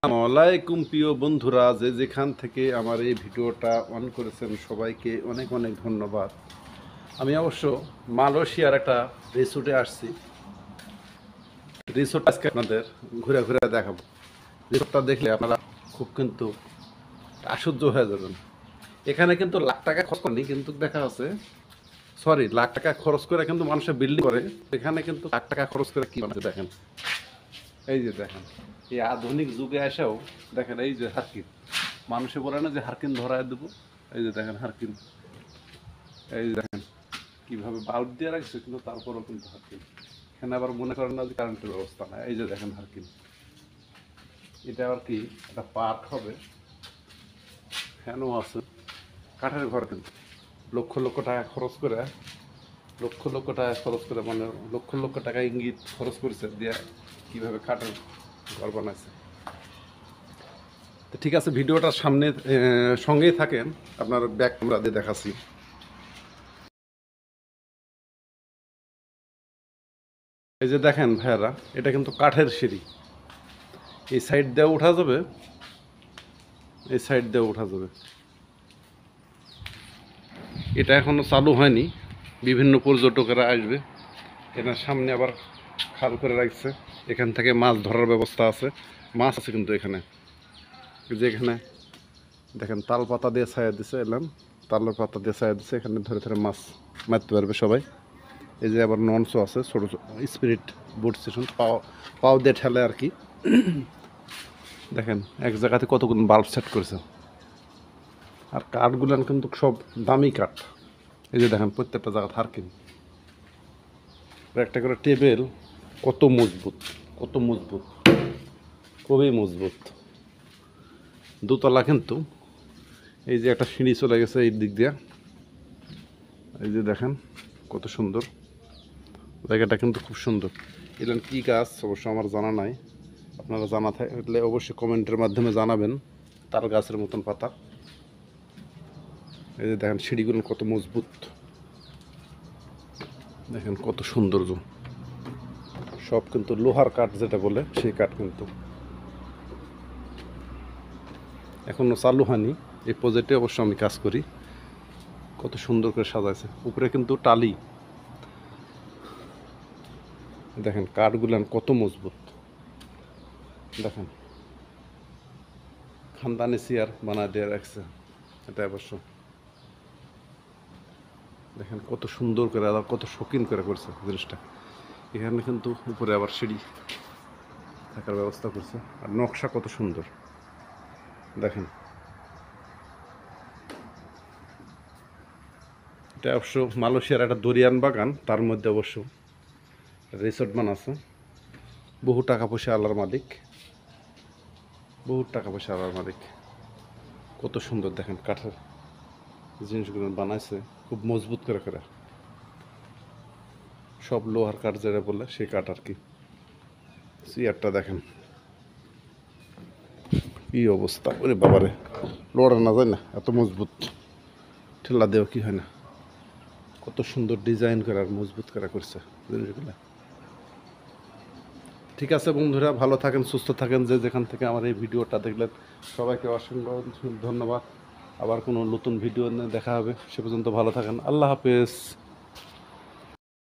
আসসালামাইকুম প্রিয় বন্ধুরা, যে যেখান থেকে আমার এই ভিডিওটা অন করেছেন সবাইকে অনেক অনেক ধন্যবাদ। আমি অবশ্য মালয়েশিয়ার একটা রিসোর্টে আসছি। রিসোর্ট আজকে আপনাদের ঘুরে ঘুরে দেখাবো। রিসোর্টটা দেখলে আপনারা খুব কিন্তু আশ্চর্য হয়ে যাবেন। এখানে কিন্তু লাখ টাকা খরচ করেনি, কিন্তু দেখা আছে লাখ টাকা খরচ করে কিন্তু মানুষের বিল্ডিং করে। এখানে কিন্তু লাখ টাকা খরচ করে কি বানাচ্ছে দেখেন। এই যে দেখেন, এই আধুনিক যুগে এসেও দেখেন এই যে হারকিন, মানুষে বলে না যে হারকিন ধরায় দেবো। এই যে দেখেন হারকিন, এই যে দেখেন কীভাবে বাল্ব দিয়ে রাখছে, কিন্তু তারপরেও কিন্তু হারকিন। এখানে আবার মনে করেন না যে কারেন্টের ব্যবস্থা না। এই যে দেখেন হারকিন, এটা আবার কি একটা পার্ক হবে। ফ্যানও আছে, কাঠের ঘর কিন্তু লক্ষ লক্ষ টাকা খরচ করে, লক্ষ লক্ষ টাকা খরচ করে, মানে লক্ষ লক্ষ টাকা ইঙ্গিত খরচ করেছে দিয়ে কীভাবে কাঠের ঘর বানাইছে। তো ঠিক আছে, ভিডিওটার সামনে সঙ্গেই থাকেন, আপনার ব্যাক ক্যামেরা দিয়ে দেখাচ্ছি। এই যে দেখেন ভাইয়ারা, এটা কিন্তু কাঠের সিঁড়ি। এই সাইড দিয়ে উঠা যাবে, এই সাইড দিয়ে উঠা যাবে। এটা এখনো চালু হয়নি, বিভিন্ন পর্যটকেরা আসবে। এটার সামনে আবার খাল করে রাখছে, এখান থেকে মাছ ধরার ব্যবস্থা আছে। মাছ আছে কিন্তু এখানে, যে এখানে দেখেন তাল পাতা দিয়ে ছায়া দিছে, এলাম তালের পাতা দিয়ে ছায়া দিছে, এখানে ধরে ধরে মাছ মারতে পারবে সবাই। এই যে আবার ননসও আছে, ছোটো স্পিরিট বোট স্টেশন, পাও দিয়ে ঠেলে আর কি। দেখেন এক জায়গাতে কতগুলো বাল্ব সেট করেছে, আর কাঠগুলান কিন্তু সব দামি কাঠ। এই যে দেখেন প্রত্যেকটা জায়গা হারকিন, একটা করে টেবিল, কত মজবুত, কত মজবুত, খুবই মজবুত। দোতলা কিন্তু। এই যে একটা সিঁড়ি চলে গেছে এই দিক দিয়ে, এই যে দেখেন কত সুন্দর জায়গাটা, কিন্তু খুব সুন্দর। এগুলো কী গাছ অবশ্য আমার জানা নাই, আপনারা জানা থাকলে অবশ্যই কমেন্টের মাধ্যমে জানাবেন। তাল গাছের মতন পাতা। এই যে দেখেন সিঁড়িগুলো কত মজবুত, দেখেন কত সৌন্দর্য। সব কিন্তু লোহার কাঠ যেটা বলে সেই কাঠ, কিন্তু এখনো চালু হয়নি। এই প্রজেক্টে অবশ্য আমি কাজ করি। কত সুন্দর করে সাজাইছে, উপরে কিন্তু টালি। দেখেন কাঠগুলান কত মজবুত, দেখেন খানদানি চেয়ার বানা দিয়ে রাখছে এটা অবশ্য। দেখেন কত সুন্দর করে, আবার কত শৌখিন করে করছে জিনিসটা। এখানে কিন্তু উপরে আবার সিঁড়ি থাকার ব্যবস্থা করছে, আর নকশা কত সুন্দর দেখেন। এটা অবশ্য মালয়েশিয়ার একটা দরিয়ান বাগান, তার মধ্যে অবশ্য রিসোর্ট বানাচ্ছে। বহু টাকা পয়সা আল্লাহর মালিক, বহু টাকা পয়সা আল্লাহর মালিক। কত সুন্দর দেখেন কাঠের জিনিসগুলো বানাইছে, খুব মজবুত করে করে। সব লোহার কাঠ যেটা বলে সেই কাঠ আর কি। চেয়ারটা দেখেন কি অবস্থা, ওরে বাবারে, লড়া না যায় না, এত মজবুত, ঠেলা দেওয়া কি হয় না। কত সুন্দর ডিজাইন করে আর মজবুত করা করছে জিনিসগুলো। ঠিক আছে বন্ধুরা, ভালো থাকেন, সুস্থ থাকেন, যে যেখান থেকে আমার এই ভিডিওটা দেখলেন সবাইকে অসংখ্য ধন্যবাদ। আবার কোনো নতুন ভিডিও নিয়ে দেখা হবে, সে পর্যন্ত ভালো থাকেন। আল্লাহ হাফেজ।